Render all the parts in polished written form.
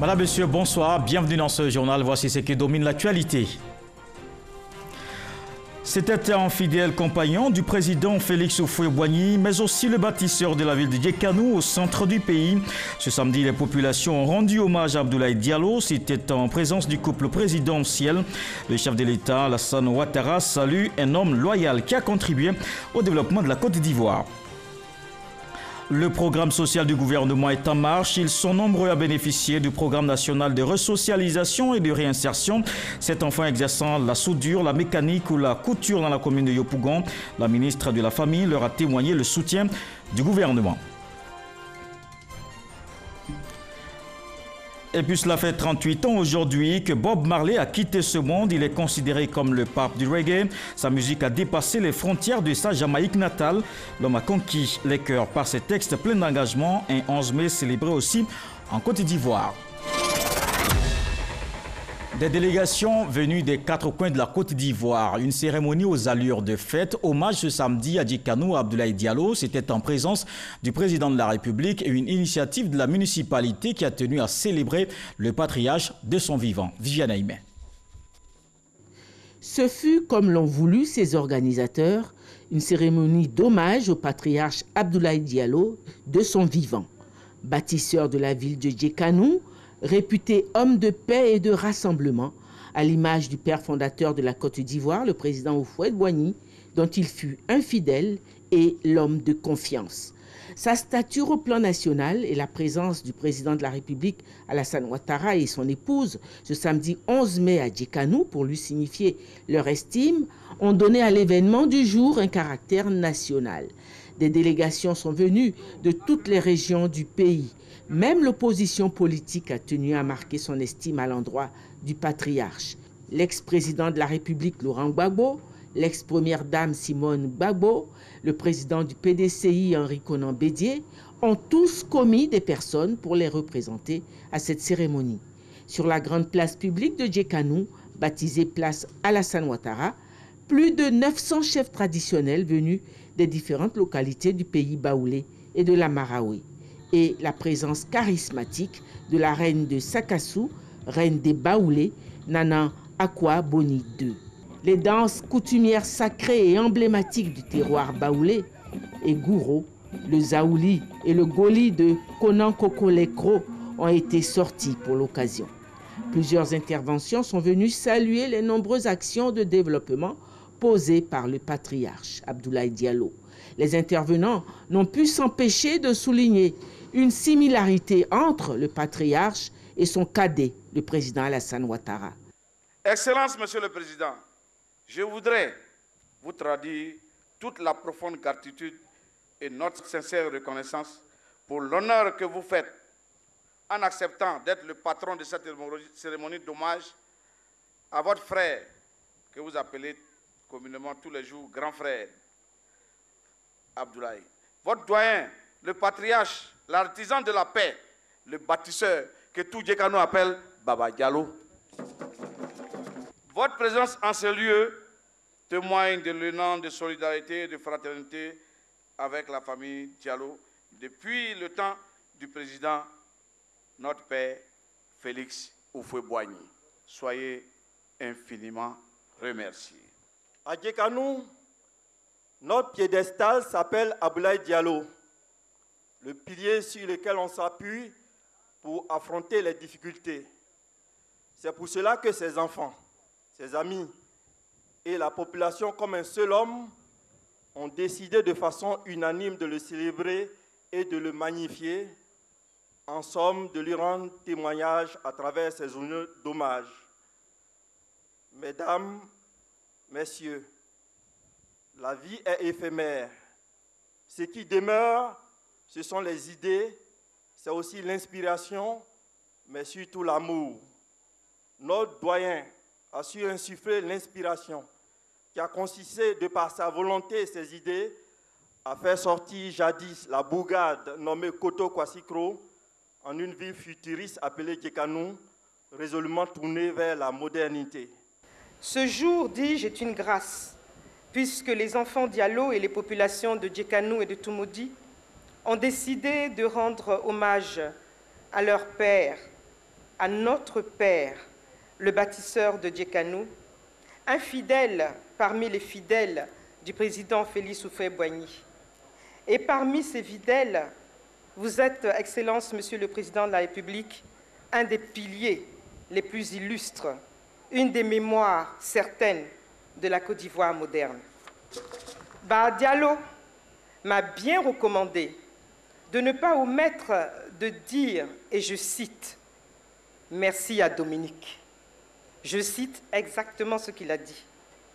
Madame, Monsieur, bonsoir. Bienvenue dans ce journal. Voici ce qui domine l'actualité. C'était un fidèle compagnon du président Félix Houphouët-Boigny, mais aussi le bâtisseur de la ville de Djekanou au centre du pays. Ce samedi, les populations ont rendu hommage à Abdoulaye Diallo. C'était en présence du couple présidentiel. Le chef de l'État, Alassane Ouattara, salue un homme loyal qui a contribué au développement de la Côte d'Ivoire. Le programme social du gouvernement est en marche. Ils sont nombreux à bénéficier du programme national de resocialisation et de réinsertion. Cet enfant exerçant la soudure, la mécanique ou la couture dans la commune de Yopougon, la ministre de la Famille leur a témoigné le soutien du gouvernement. Et puis cela fait 38 ans aujourd'hui que Bob Marley a quitté ce monde. Il est considéré comme le pape du reggae. Sa musique a dépassé les frontières de sa Jamaïque natale. L'homme a conquis les cœurs par ses textes pleins d'engagement. Un 11 mai célébré aussi en Côte d'Ivoire. Des délégations venues des quatre coins de la Côte d'Ivoire. Une cérémonie aux allures de fête. Hommage ce samedi à Djekanou, à Abdoulaye Diallo. C'était en présence du président de la République et une initiative de la municipalité qui a tenu à célébrer le patriarche de son vivant. Viviane Aïmé. Ce fut, comme l'ont voulu ses organisateurs, une cérémonie d'hommage au patriarche Abdoulaye Diallo de son vivant. Bâtisseur de la ville de Djekanou, réputé homme de paix et de rassemblement, à l'image du père fondateur de la Côte d'Ivoire, le président Houphouët-Boigny, dont il fut un fidèle et l'homme de confiance. Sa stature au plan national et la présence du président de la République, Alassane Ouattara, et son épouse, ce samedi 11 mai à Djekanou, pour lui signifier leur estime, ont donné à l'événement du jour un caractère national. Des délégations sont venues de toutes les régions du pays. Même l'opposition politique a tenu à marquer son estime à l'endroit du patriarche. L'ex-président de la République, Laurent Gbagbo, l'ex-première dame Simone Gbagbo, le président du PDCI, Henri Konan Bédié, ont tous commis des personnes pour les représenter à cette cérémonie. Sur la grande place publique de Djekanou, baptisée place Alassane Ouattara, plus de 900 chefs traditionnels venus des différentes localités du pays baoulé et de la Maraoué, et la présence charismatique de la reine de Sakassou, reine des Baoulés, Nana Akwa Boni II. Les danses coutumières sacrées et emblématiques du terroir baoulé, et Gouro, le Zaouli et le Goli de Konan Koko Lekro ont été sortis pour l'occasion. Plusieurs interventions sont venues saluer les nombreuses actions de développement posées par le patriarche Abdoulaye Diallo. Les intervenants n'ont pu s'empêcher de souligner une similarité entre le patriarche et son cadet, le président Alassane Ouattara. Excellence, Monsieur le Président, je voudrais vous traduire toute la profonde gratitude et notre sincère reconnaissance pour l'honneur que vous faites en acceptant d'être le patron de cette cérémonie d'hommage à votre frère, que vous appelez communément tous les jours grand frère, Abdoulaye. Votre doyen, le patriarche, l'artisan de la paix, le bâtisseur que tout Djekanou appelle Baba Diallo. Votre présence en ce lieu témoigne de l'élan de solidarité et de fraternité avec la famille Diallo depuis le temps du président, notre père, Félix Houphouët-Boigny. Soyez infiniment remerciés. À Djekanou, notre piédestal s'appelle Abdoulaye Diallo, le pilier sur lequel on s'appuie pour affronter les difficultés. C'est pour cela que ses enfants, ses amis et la population comme un seul homme ont décidé de façon unanime de le célébrer et de le magnifier, en somme de lui rendre témoignage à travers ces honneurs d'hommage. Mesdames, Messieurs, la vie est éphémère. Ce qui demeure, ce sont les idées, c'est aussi l'inspiration, mais surtout l'amour. Notre doyen a su insuffler l'inspiration qui a consisté, de par sa volonté et ses idées, à faire sortir jadis la bourgade nommée Koto Kwasikro en une ville futuriste appelée Djekanou, résolument tournée vers la modernité. Ce jour, dis-je, est une grâce, puisque les enfants Diallo et les populations de Djekanou et de Toumoudi ont décidé de rendre hommage à leur père, à notre père, le bâtisseur de Djekanou, un fidèle parmi les fidèles du président Félix Houphouët-Boigny. Et parmi ces fidèles, vous êtes, Excellence, Monsieur le Président de la République, un des piliers les plus illustres, une des mémoires certaines de la Côte d'Ivoire moderne. Bah Diallo m'a bien recommandé de ne pas omettre de dire, et je cite, « Merci à Dominique ». Je cite exactement ce qu'il a dit.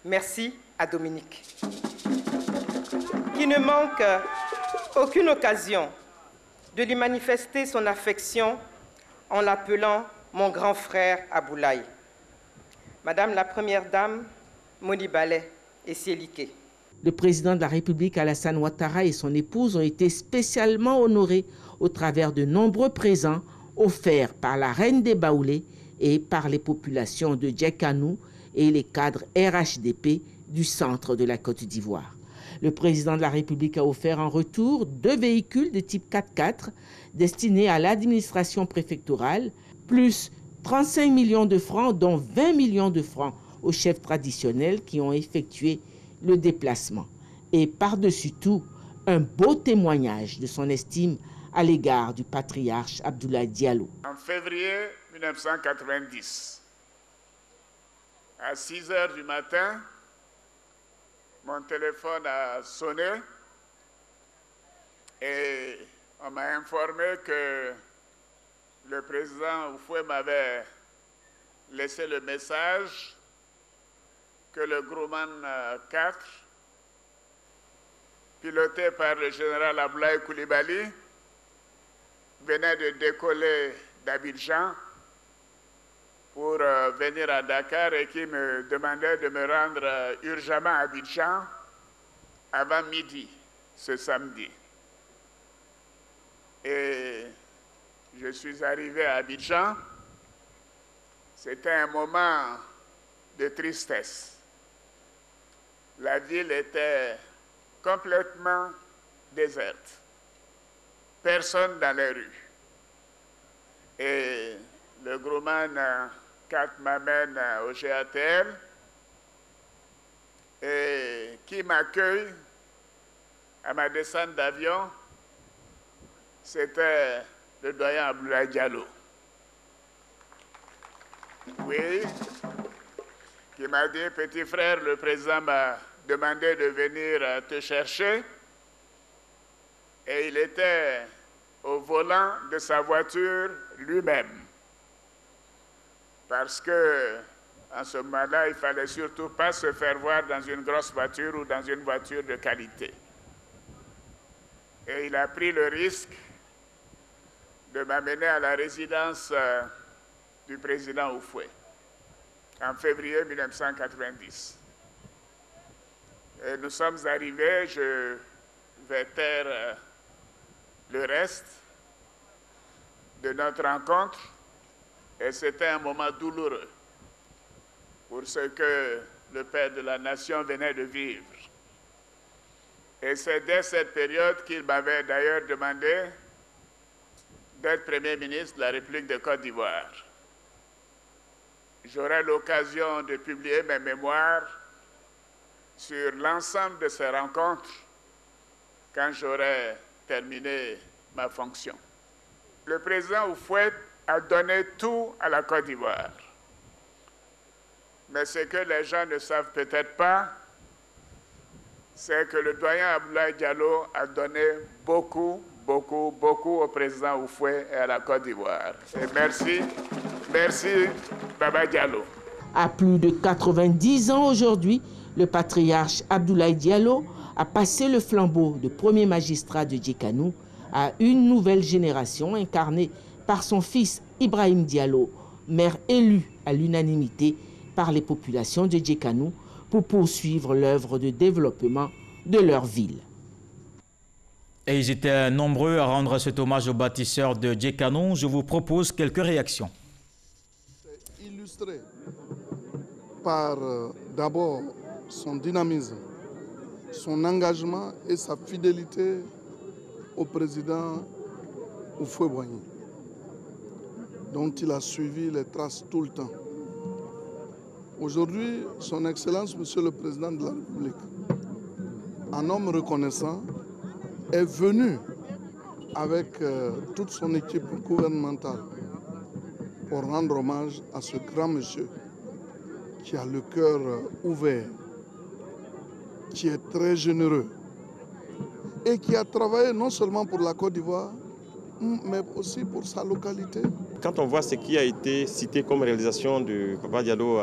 Merci à Dominique, qui ne manque aucune occasion de lui manifester son affection en l'appelant mon grand frère Aboulaye. Madame la Première Dame, Moni Ballet et Sielike. Le président de la République, Alassane Ouattara, et son épouse ont été spécialement honorés au travers de nombreux présents offerts par la reine des Baoulés et par les populations de Djekanou et les cadres RHDP du centre de la Côte d'Ivoire. Le président de la République a offert en retour 2 véhicules de type 4x4 destinés à l'administration préfectorale, plus 35 millions de francs, dont 20 millions de francs aux chefs traditionnels qui ont effectué le déplacement. Et par-dessus tout, un beau témoignage de son estime à l'égard du patriarche Abdoulaye Diallo. En février 1990, à 6 h du matin, mon téléphone a sonné et on m'a informé que le président Houphouët m'avait laissé le message que le Grumman 4, piloté par le général Abdoulaye Coulibaly, venait de décoller d'Abidjan pour venir à Dakar et qui me demandait de me rendre urgemment à Abidjan avant midi ce samedi. Et je suis arrivé à Abidjan. C'était un moment de tristesse. La ville était complètement déserte. Personne dans les rues. Et le Grumman 4 m'amène au GATL et qui m'accueille à ma descente d'avion, c'était le doyen Abdoulaye Diallo. Oui, qui m'a dit, petit frère, le président m'a demandé de venir te chercher. Et il était au volant de sa voiture lui-même. Parce que, en ce moment-là, il ne fallait surtout pas se faire voir dans une grosse voiture ou dans une voiture de qualité. Et il a pris le risque de m'amener à la résidence du président Houphouët en février 1990. Et nous sommes arrivés, je vais taire le reste de notre rencontre, et c'était un moment douloureux pour ce que le père de la nation venait de vivre. Et c'est dès cette période qu'il m'avait d'ailleurs demandé d'être Premier ministre de la République de Côte d'Ivoire. J'aurai l'occasion de publier mes mémoires sur l'ensemble de ces rencontres quand j'aurai terminé ma fonction. Le président Houphouët a donné tout à la Côte d'Ivoire. Mais ce que les gens ne savent peut-être pas, c'est que le doyen Abdoulaye Diallo a donné beaucoup au président Houphouët et à la Côte d'Ivoire. Et merci Baba Diallo. À plus de 90 ans aujourd'hui, le patriarche Abdoulaye Diallo a passé le flambeau de premier magistrat de Djekanou à une nouvelle génération incarnée par son fils Ibrahim Diallo, maire élu à l'unanimité par les populations de Djekanou pour poursuivre l'œuvre de développement de leur ville. Et ils étaient nombreux à rendre cet hommage au bâtisseur de Djekanou. Je vous propose quelques réactions. C'est illustré par d'abord son dynamisme, son engagement et sa fidélité au président Houphouët-Boigny. dont il a suivi les traces tout le temps. Aujourd'hui, Son Excellence, Monsieur le Président de la République, un homme reconnaissant, est venu avec toute son équipe gouvernementale pour rendre hommage à ce grand monsieur qui a le cœur ouvert, qui est très généreux et qui a travaillé non seulement pour la Côte d'Ivoire, mais aussi pour sa localité. Quand on voit ce qui a été cité comme réalisation de Papa Diallo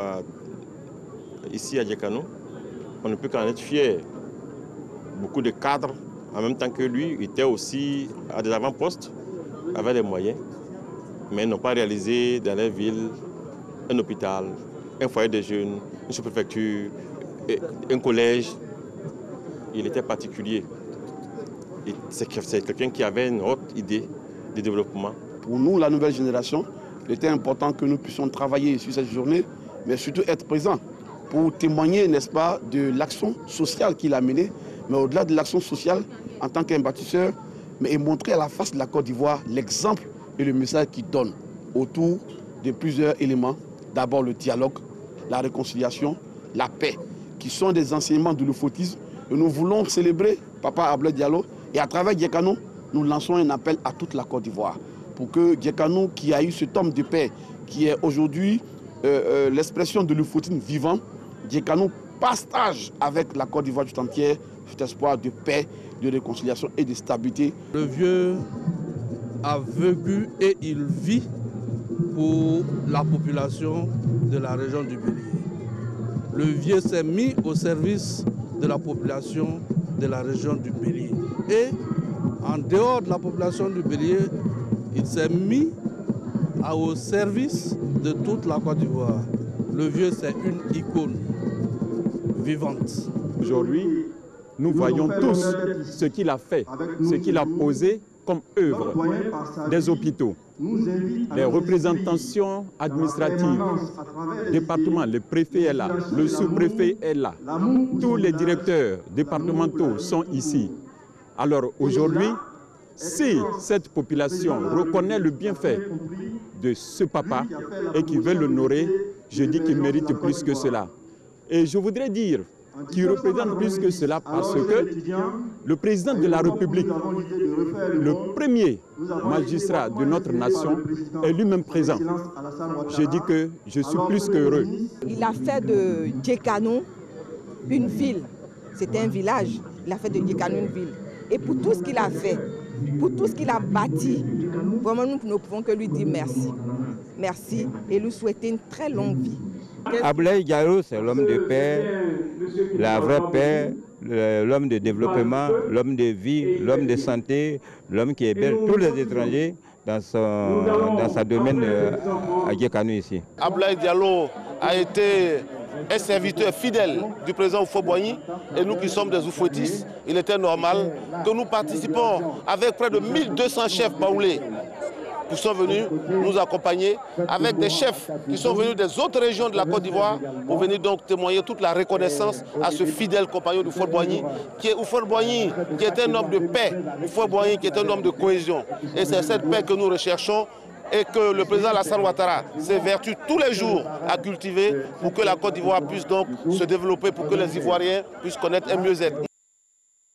ici à Djekano, on ne peut qu'en être fier. Beaucoup de cadres, en même temps que lui, étaient aussi à des avant-postes, avec des moyens, mais n'ont pas réalisé dans les villes un hôpital, un foyer de jeunes, une sous-préfecture, un collège. Il était particulier. C'est quelqu'un qui avait une haute idée de développement. Pour nous, la nouvelle génération, il était important que nous puissions travailler sur cette journée, mais surtout être présents pour témoigner, n'est-ce pas, de l'action sociale qu'il a menée, mais au-delà de l'action sociale, en tant qu'un bâtisseur, mais montrer à la face de la Côte d'Ivoire l'exemple et le message qu'il donne autour de plusieurs éléments. D'abord le dialogue, la réconciliation, la paix, qui sont des enseignements de l'euphotisme. Et nous voulons célébrer Papa Abdoulaye Diallo. Et à travers Djekano, nous lançons un appel à toute la Côte d'Ivoire pour que Djekano, qui a eu cet homme de paix, qui est aujourd'hui l'expression de l'euphotisme vivant, Djekano partage avec la Côte d'Ivoire tout entière cet espoir de paix, de réconciliation et de stabilité. Le vieux a vécu et il vit pour la population de la région du Bélier. Le vieux s'est mis au service de la population de la région du Bélier. Et en dehors de la population du Bélier, il s'est mis au service de toute la Côte d'Ivoire. Le vieux, c'est une icône vivante. Aujourd'hui, nous voyons tous ce qu'il a fait, ce qu'il a posé comme œuvre, des hôpitaux, les représentations administratives, le département, le préfet est là, le sous-préfet est là, tous les directeurs départementaux sont ici. Alors aujourd'hui, si cette population reconnaît le bienfait de ce papa et qui veut l'honorer, je dis qu'il mérite plus que cela. Et je voudrais dire qu'il représente plus que cela parce que le président de la République, le premier magistrat de notre nation, est lui-même présent. Je dis que je suis plus qu'heureux. Il a fait de Djekano une ville. C'était un village. Il a fait de Djekano une ville. Et pour tout ce qu'il a fait, pour tout ce qu'il a bâti, vraiment nous ne pouvons que lui dire merci. Merci et lui souhaiter une très longue vie. Abdoulaye Diallo, c'est l'homme de paix, la vraie paix, l'homme de développement, l'homme de vie, l'homme de santé, l'homme qui héberge tous les étrangers dans sa domaine à Djekano ici. Abdoulaye Diallo a été un serviteur fidèle du président Houphouët-Boigny et nous qui sommes des oufouettistes, il était normal que nous participons avec près de 1200 chefs baoulés qui sont venus nous accompagner, avec des chefs qui sont venus des autres régions de la Côte d'Ivoire pour venir donc témoigner toute la reconnaissance à ce fidèle compagnon de Houphouët-Boigny, qui est Houphouët-Boigny, qui est un homme de paix, Houphouët-Boigny qui est un homme de cohésion. Et c'est cette paix que nous recherchons et que le président Alassane Ouattara s'évertue tous les jours à cultiver pour que la Côte d'Ivoire puisse donc se développer, pour que les Ivoiriens puissent connaître un mieux-être.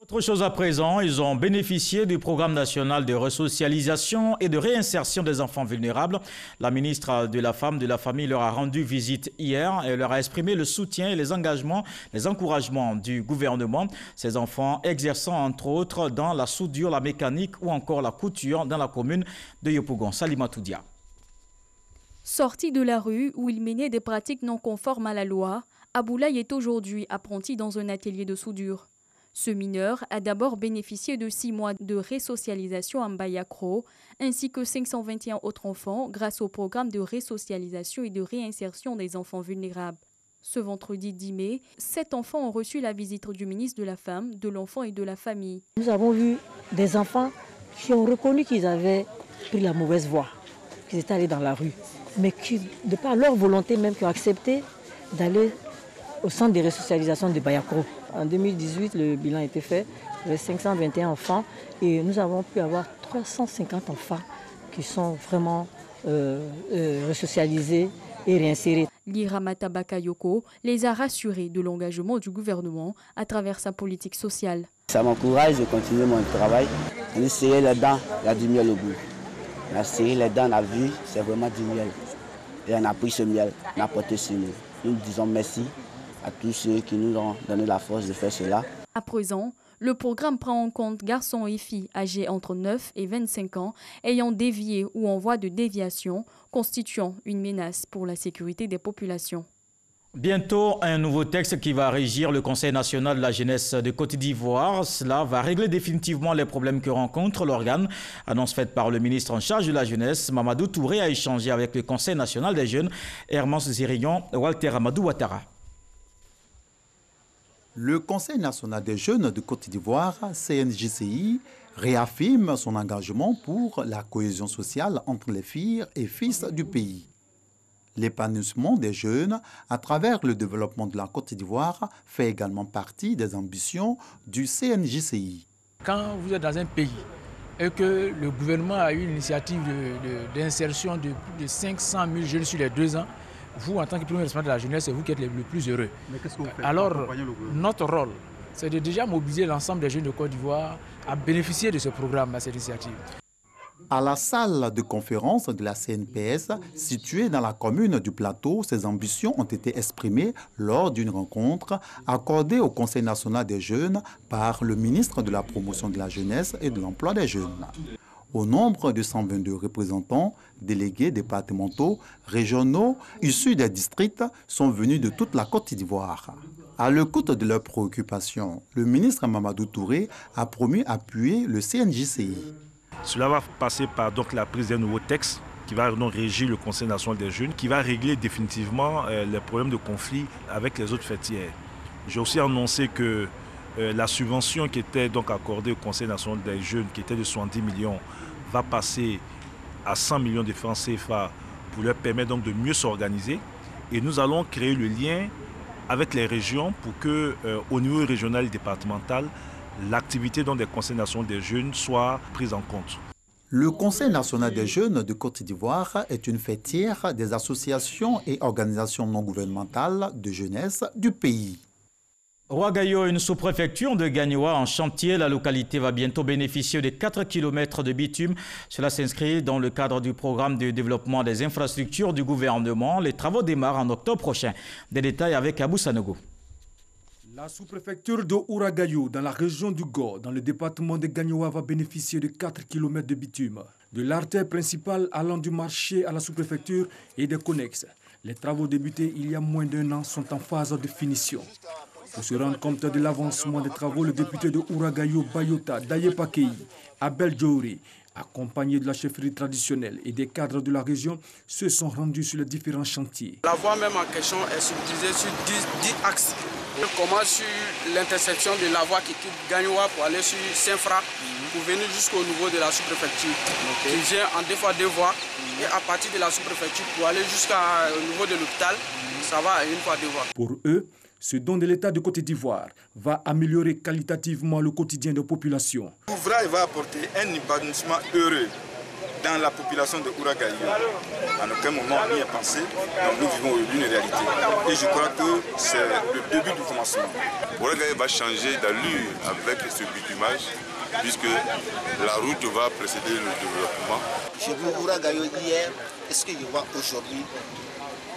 Autre chose à présent, ils ont bénéficié du programme national de resocialisation et de réinsertion des enfants vulnérables. La ministre de la Femme, de la Famille leur a rendu visite hier et leur a exprimé le soutien et les engagements, les encouragements du gouvernement. Ces enfants exerçant entre autres dans la soudure, la mécanique ou encore la couture dans la commune de Yopougon. Salimatou Dia. Sorti de la rue où il menait des pratiques non conformes à la loi, Abdoulaye est aujourd'hui apprenti dans un atelier de soudure. Ce mineur a d'abord bénéficié de 6 mois de resocialisation en Bayakro, ainsi que 521 autres enfants grâce au programme de resocialisation et de réinsertion des enfants vulnérables. Ce vendredi 10 mai, 7 enfants ont reçu la visite du ministre de la Femme, de l'Enfant et de la Famille. Nous avons vu des enfants qui ont reconnu qu'ils avaient pris la mauvaise voie, qu'ils étaient allés dans la rue, mais qui, de par leur volonté même, qui ont accepté d'aller au centre de resocialisation de Bayakro. En 2018, le bilan a été fait, il y avait 521 enfants et nous avons pu avoir 350 enfants qui sont vraiment resocialisés et réinsérés. Liramata Bakayoko les a rassurés de l'engagement du gouvernement à travers sa politique sociale. Ça m'encourage de continuer mon travail. On a serré les dents, il y a du miel au bout. On a serré les dents, on a vu, c'est vraiment du miel. Et on a pris ce miel, on a porté ce miel. Nous disons merci à tous ceux qui nous ont donné la force de faire cela. À présent, le programme prend en compte garçons et filles âgés entre 9 et 25 ans ayant dévié ou en voie de déviation, constituant une menace pour la sécurité des populations. Bientôt, un nouveau texte qui va régir le Conseil national de la jeunesse de Côte d'Ivoire. Cela va régler définitivement les problèmes que rencontre l'organe. Annonce faite par le ministre en charge de la jeunesse, Mamadou Touré, a échangé avec le Conseil national des jeunes, Hermance Zirignon, Walter Amadou Ouattara. Le Conseil national des jeunes de Côte d'Ivoire, CNJCI, réaffirme son engagement pour la cohésion sociale entre les filles et fils du pays. L'épanouissement des jeunes à travers le développement de la Côte d'Ivoire fait également partie des ambitions du CNJCI. Quand vous êtes dans un pays et que le gouvernement a eu une initiative d'insertion de plus de 500 000 jeunes sur les 2 ans, vous, en tant que premier responsable de la jeunesse, c'est vous qui êtes le plus heureux. Mais qu'est-ce que vous faites? Alors, notre rôle, c'est de déjà mobiliser l'ensemble des jeunes de Côte d'Ivoire à bénéficier de ce programme, à cette initiative. À la salle de conférence de la CNPS, située dans la commune du Plateau, ces ambitions ont été exprimées lors d'une rencontre accordée au Conseil national des jeunes par le ministre de la Promotion de la jeunesse et de l'emploi des jeunes. Au nombre de 122 représentants, délégués départementaux, régionaux, issus des districts, sont venus de toute la Côte d'Ivoire. À l'écoute de leurs préoccupations, le ministre Mamadou Touré a promis appuyer le CNJCI. Cela va passer par la prise d'un nouveau texte qui va donc régir le Conseil national des jeunes, qui va régler définitivement les problèmes de conflit avec les autres fêtières. J'ai aussi annoncé que la subvention qui était donc accordée au Conseil national des jeunes, qui était de 70 millions, va passer à 100 millions de francs CFA pour leur permettre donc de mieux s'organiser. Et nous allons créer le lien avec les régions pour que, au niveau régional et départemental, l'activité des Conseils nationaux des jeunes soit prise en compte. Le Conseil national des jeunes de Côte d'Ivoire est une fêtière des associations et organisations non gouvernementales de jeunesse du pays. Ouagayo, une sous-préfecture de Gagnoa en chantier. La localité va bientôt bénéficier de 4 km de bitume. Cela s'inscrit dans le cadre du programme de développement des infrastructures du gouvernement. Les travaux démarrent en octobre prochain. Des détails avec Abou Sanogo. La sous-préfecture de Ouagayo, dans la région du Go, dans le département de Gagnoa, va bénéficier de 4 km de bitume. De l'artère principale allant du marché à la sous-préfecture et des connexes. Les travaux débutés il y a moins d'1 an sont en phase de finition. Pour se rendre compte de l'avancement des travaux, le député de Ouagayo, Bayota Dayepakei, Abel Djouri, accompagné de la chefferie traditionnelle et des cadres de la région, se sont rendus sur les différents chantiers. La voie même en question est subdivisée sur 10 axes. On commence sur l'intersection de la voie qui quitte Gagnoa pour aller sur Saint-Fra, pour venir jusqu'au niveau de la sous-préfecture, qui vient en 2 fois 2 voies. Et à partir de la sous-préfecture pour aller jusqu'au niveau de l'hôpital, ça va à 1 fois 2 voies. Pour eux, ce don de l'État de Côte d'Ivoire va améliorer qualitativement le quotidien des populations. L'ouvrage va apporter un épanouissement heureux dans la population de Ouagayo. À aucun moment on y est pensé, donc nous vivons une réalité. Et je crois que c'est le début du commencement. Ouagayo va changer d'allure avec ce bitumage, puisque la route va précéder le développement. J'ai vu Ouagayo hier, et ce que je vois aujourd'hui,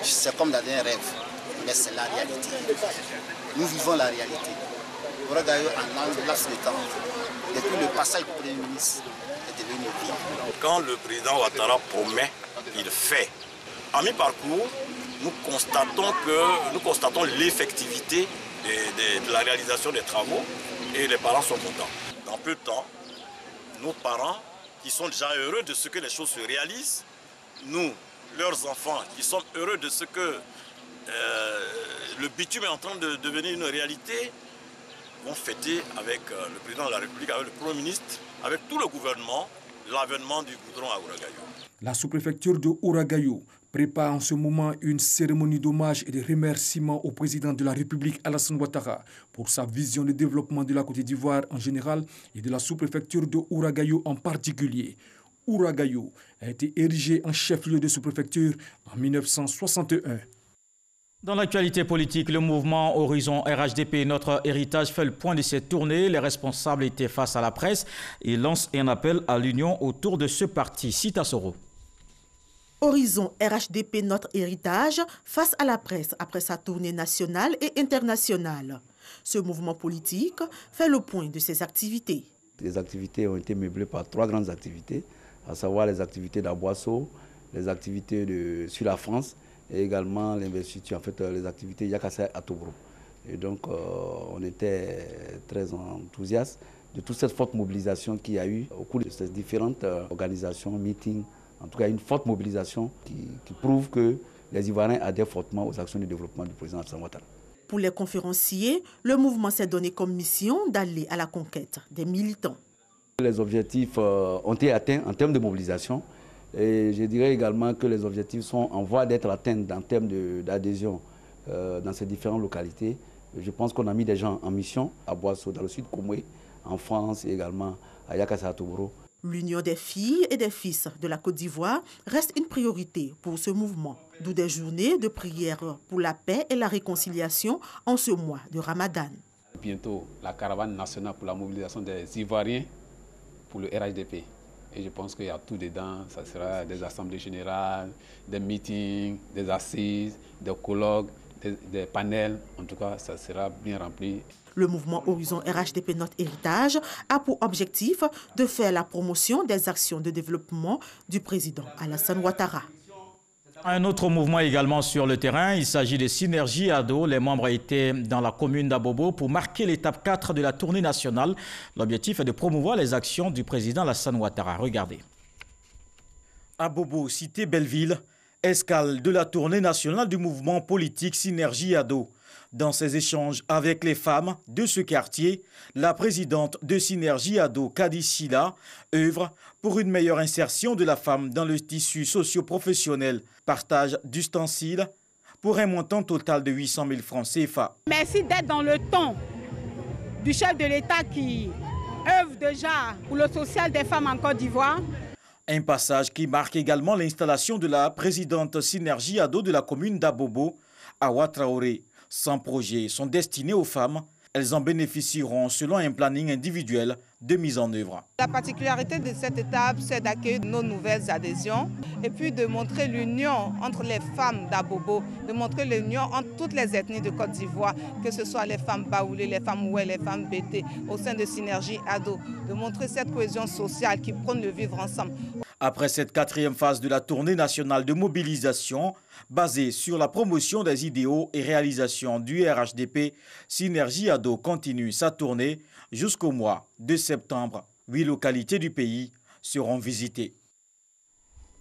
c'est comme dans un rêve. Mais c'est la réalité. Nous vivons la réalité. Ouagayo en un laps de temps, depuis le passage du Premier ministre, est devenu une ville. Quand le président Ouattara promet, il fait. À mi-parcours, nous constatons l'effectivité de la réalisation des travaux et les parents sont contents. Dans peu de temps, nos parents qui sont déjà heureux de ce que les choses se réalisent, nous, leurs enfants, qui sont heureux de ce que le bitume est en train de devenir une réalité, vont fêter avec le président de la République, avec le Premier ministre, avec tout le gouvernement, l'avènement du goudron à Ouagayo. La sous-préfecture de Ouagayo prépare en ce moment une cérémonie d'hommage et de remerciement au président de la République, Alassane Ouattara, pour sa vision de développement de la Côte d'Ivoire en général et de la sous-préfecture de Ouagayo en particulier. Ouragayou a été érigé en chef-lieu de sous-préfecture en 1961. Dans l'actualité politique, le mouvement Horizon RHDP Notre Héritage fait le point de cette tournée. Les responsables étaient face à la presse et lancent un appel à l'union autour de ce parti. Cita Soro. Horizon RHDP Notre Héritage face à la presse après sa tournée nationale et internationale. Ce mouvement politique fait le point de ses activités. Les activités ont été meublées par 3 grandes activités, à savoir les activités d'Aboisseau, les activités sur la France et également l'investiture, en fait les activités Yakasa à Tobro. Et donc on était très enthousiastes de toute cette forte mobilisation qu'il y a eu au cours de ces différentes organisations, meetings. En tout cas, une forte mobilisation qui prouve que les Ivoiriens adhèrent fortement aux actions de développement du président Alassane Ouattara. Pour les conférenciers, le mouvement s'est donné comme mission d'aller à la conquête des militants. Les objectifs ont été atteints en termes de mobilisation et je dirais également que les objectifs sont en voie d'être atteints en termes d'adhésion dans ces différentes localités. Je pense qu'on a mis des gens en mission à Boasso, dans le sud Komoué, en France et également à Yakasa Tobro. L'union des filles et des fils de la Côte d'Ivoire reste une priorité pour ce mouvement, d'où des journées de prière pour la paix et la réconciliation en ce mois de Ramadan. Bientôt, la caravane nationale pour la mobilisation des Ivoiriens pour le RHDP. Et je pense qu'il y a tout dedans, ça sera des assemblées générales, des meetings, des assises, des colloques, des panels. En tout cas, ça sera bien rempli. Le mouvement Horizon RHDP Notre Héritage a pour objectif de faire la promotion des actions de développement du président Alassane Ouattara. Un autre mouvement également sur le terrain, il s'agit de Synergie Ado. Les membres étaient dans la commune d'Abobo pour marquer l'étape 4 de la tournée nationale. L'objectif est de promouvoir les actions du président Alassane Ouattara. Regardez. Abobo, cité Belleville, escale de la tournée nationale du mouvement politique Synergie Ado. Dans ses échanges avec les femmes de ce quartier, la présidente de Synergie Ado, Kadi Sila, œuvre pour une meilleure insertion de la femme dans le tissu socio-professionnel. Partage d'ustensiles pour un montant total de 800 000 francs CFA. Merci d'être dans le ton du chef de l'État qui œuvre déjà pour le social des femmes en Côte d'Ivoire. Un passage qui marque également l'installation de la présidente Synergie Ado de la commune d'Abobo, Awa Traoré. 100 projets sont destinés aux femmes. Elles en bénéficieront selon un planning individuel de mise en œuvre. La particularité de cette étape, c'est d'accueillir nos nouvelles adhésions et puis de montrer l'union entre les femmes d'Abobo, de montrer l'union entre toutes les ethnies de Côte d'Ivoire, que ce soit les femmes Baoulé, les femmes Oué, les femmes Bété, au sein de Synergie Ado, de montrer cette cohésion sociale qui prône le vivre ensemble. Après cette 4e phase de la tournée nationale de mobilisation, basée sur la promotion des idéaux et réalisations du RHDP, Synergie Ado continue sa tournée jusqu'au mois de septembre. 8 localités du pays seront visitées.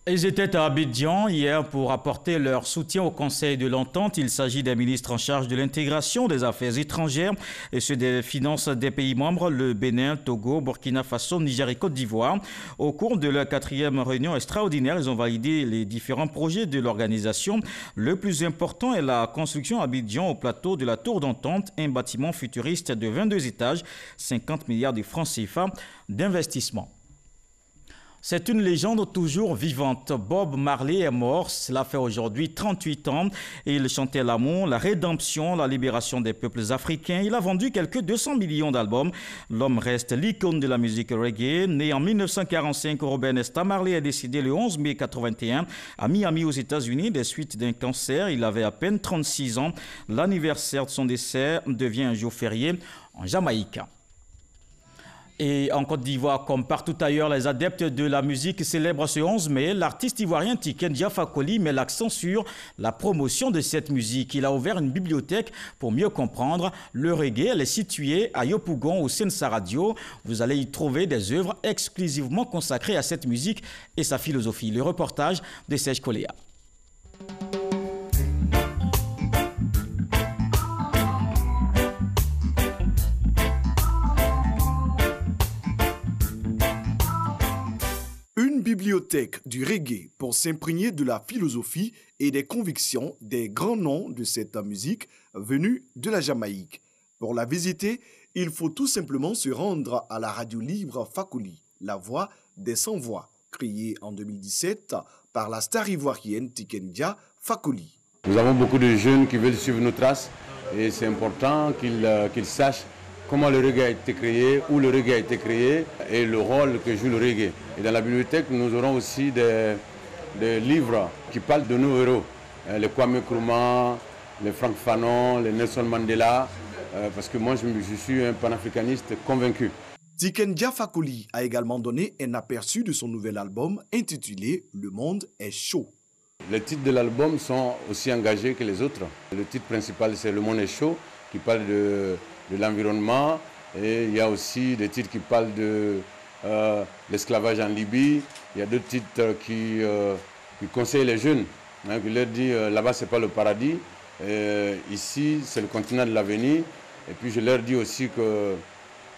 Ils étaient à Abidjan hier pour apporter leur soutien au Conseil de l'Entente. Il s'agit des ministres en charge de l'intégration des affaires étrangères et ceux des finances des pays membres, le Bénin, Togo, Burkina Faso, Niger et Côte d'Ivoire. Au cours de leur 4e réunion extraordinaire, ils ont validé les différents projets de l'organisation. Le plus important est la construction à Abidjan au plateau de la Tour d'Entente, un bâtiment futuriste de 22 étages, 50 milliards de francs CFA d'investissement. C'est une légende toujours vivante. Bob Marley est mort, cela fait aujourd'hui 38 ans. Et il chantait l'amour, la rédemption, la libération des peuples africains. Il a vendu quelques 200 millions d'albums. L'homme reste l'icône de la musique reggae. Né en 1945, Robert Nesta Marley est décédé le 11 mai 1981 à Miami aux États-Unis des suites d'un cancer. Il avait à peine 36 ans. L'anniversaire de son décès devient un jour férié en Jamaïque. Et en Côte d'Ivoire, comme partout ailleurs, les adeptes de la musique célèbrent ce 11 mai. L'artiste ivoirien Tiken Diafa Koli met l'accent sur la promotion de cette musique. Il a ouvert une bibliothèque pour mieux comprendre le reggae. Elle est située à Yopougon, au Sensa Radio. Vous allez y trouver des œuvres exclusivement consacrées à cette musique et sa philosophie. Le reportage de Serge Koléa. Bibliothèque du reggae pour s'imprégner de la philosophie et des convictions des grands noms de cette musique venus de la Jamaïque. Pour la visiter, il faut tout simplement se rendre à la radio libre Fakoli, la voix des sans-voix. créé en 2017 par la star ivoirienne Tiken Fakoly. Nous avons beaucoup de jeunes qui veulent suivre nos traces et c'est important qu'ils sachent comment le reggae a été créé, où le reggae a été créé et le rôle que joue le reggae. Et dans la bibliothèque, nous aurons aussi des livres qui parlent de nos héros, les Kwame Nkrumah, les Frank Fanon, les Nelson Mandela, parce que moi je suis un panafricaniste convaincu. Tiken Fakoly a également donné un aperçu de son nouvel album intitulé « Le monde est chaud ». Les titres de l'album sont aussi engagés que les autres. Le titre principal c'est « Le monde est chaud » qui parle de l'environnement et il y a aussi des titres qui parlent de l'esclavage en Libye. Il y a d'autres titres qui conseillent les jeunes, qui leur disent là-bas c'est pas le paradis, ici c'est le continent de l'avenir. Et puis je leur dis aussi que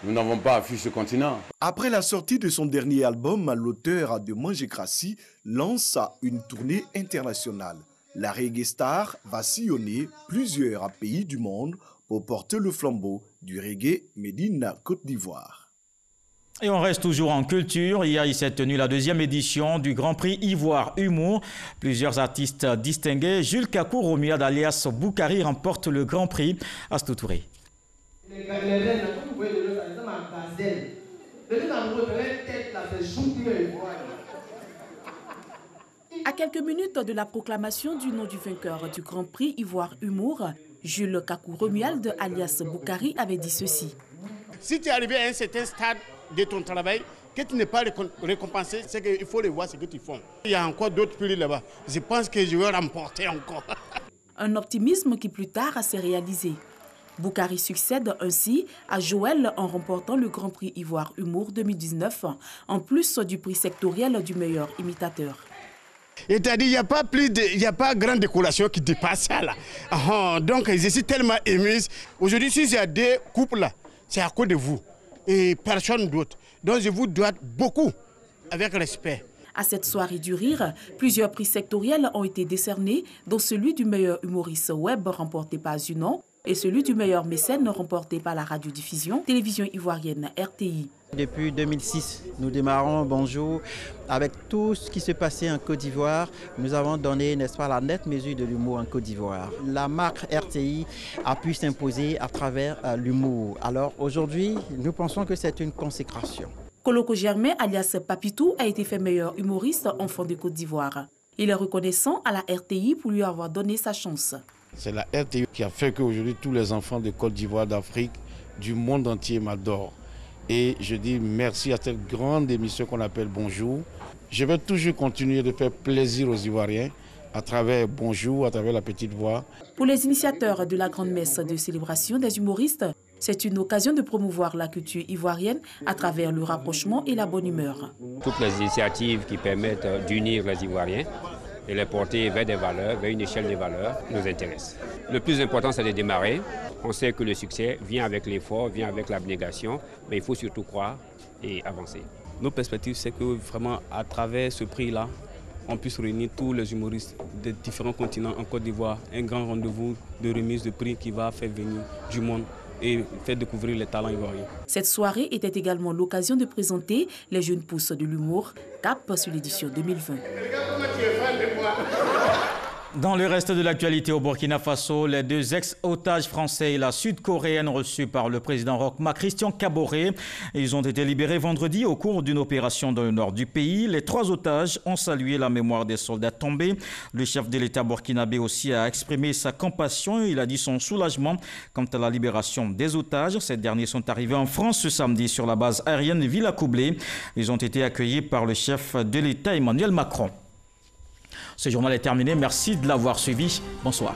nous n'avons pas à fuir ce continent. Après la sortie de son dernier album, l'auteur de Manger Crassi lance une tournée internationale. La reggae star va sillonner plusieurs pays du monde pour porter le flambeau du reggae made in Côte d'Ivoire. Et on reste toujours en culture. Hier, il s'est tenu la deuxième édition du Grand Prix Ivoire Humour. Plusieurs artistes distingués. Jules Kakou Romuald alias Boukari remporte le Grand Prix. Astou Touré. À quelques minutes de la proclamation du nom du vainqueur du Grand Prix Ivoire Humour, Jules Kakou Romuald alias Boukari avait dit ceci. Si tu es arrivé à un certain stade de ton travail, que tu n'es pas récompensé, c'est qu'il faut le voir ce que tu fais. Il y a encore d'autres prix là-bas. Je pense que je vais remporter encore. Un optimisme qui plus tard s'est réalisé. Boukari succède ainsi à Joël en remportant le Grand Prix Ivoire Humour 2019, en plus du prix sectoriel du meilleur imitateur. Et tu as dit, il n'y a pas grande décoration qui dépasse ça là. Donc je suis tellement ému. Aujourd'hui, si il y a deux couples là, c'est à cause de vous et personne d'autre. Donc je vous dois beaucoup, avec respect. À cette soirée du rire, plusieurs prix sectoriels ont été décernés, dont celui du meilleur humoriste web remporté par Zunon et celui du meilleur mécène remporté par la radiodiffusion télévision ivoirienne RTI. Depuis 2006, nous démarrons Bonjour avec tout ce qui se passait en Côte d'Ivoire. Nous avons donné, n'est-ce pas, la nette mesure de l'humour en Côte d'Ivoire. La marque RTI a pu s'imposer à travers l'humour. Alors aujourd'hui, nous pensons que c'est une consécration. Koloko Germain, alias Papitou, a été fait meilleur humoriste enfant de Côte d'Ivoire. Il est reconnaissant à la RTI pour lui avoir donné sa chance. C'est la RTI qui a fait qu'aujourd'hui tous les enfants de Côte d'Ivoire, d'Afrique, du monde entier m'adorent. Et je dis merci à cette grande émission qu'on appelle Bonjour. Je vais toujours continuer de faire plaisir aux Ivoiriens à travers Bonjour, à travers la petite voix. Pour les initiateurs de la grande messe de célébration des humoristes, c'est une occasion de promouvoir la culture ivoirienne à travers le rapprochement et la bonne humeur. Toutes les initiatives qui permettent d'unir les Ivoiriens et les porter vers des valeurs, vers une échelle de valeurs, nous intéressent. Le plus important, c'est de démarrer. On sait que le succès vient avec l'effort, vient avec l'abnégation, mais il faut surtout croire et avancer. Nos perspectives, c'est que vraiment, à travers ce prix-là, on puisse réunir tous les humoristes des différents continents en Côte d'Ivoire. Un grand rendez-vous de remise de prix qui va faire venir du monde et faire découvrir les talents ivoiriens. Cette soirée était également l'occasion de présenter les jeunes pousses de l'humour, cap sur l'édition 2020. Dans le reste de l'actualité au Burkina Faso, les deux ex-otages français et la sud-coréenne reçus par le président Roch-Marc Christian Kaboré, ils ont été libérés vendredi au cours d'une opération dans le nord du pays. Les trois otages ont salué la mémoire des soldats tombés. Le chef de l'État burkinabé aussi a exprimé sa compassion. Il a dit son soulagement quant à la libération des otages. Ces derniers sont arrivés en France ce samedi sur la base aérienne Villacoublay. Ils ont été accueillis par le chef de l'État Emmanuel Macron. Ce journal est terminé. Merci de l'avoir suivi. Bonsoir.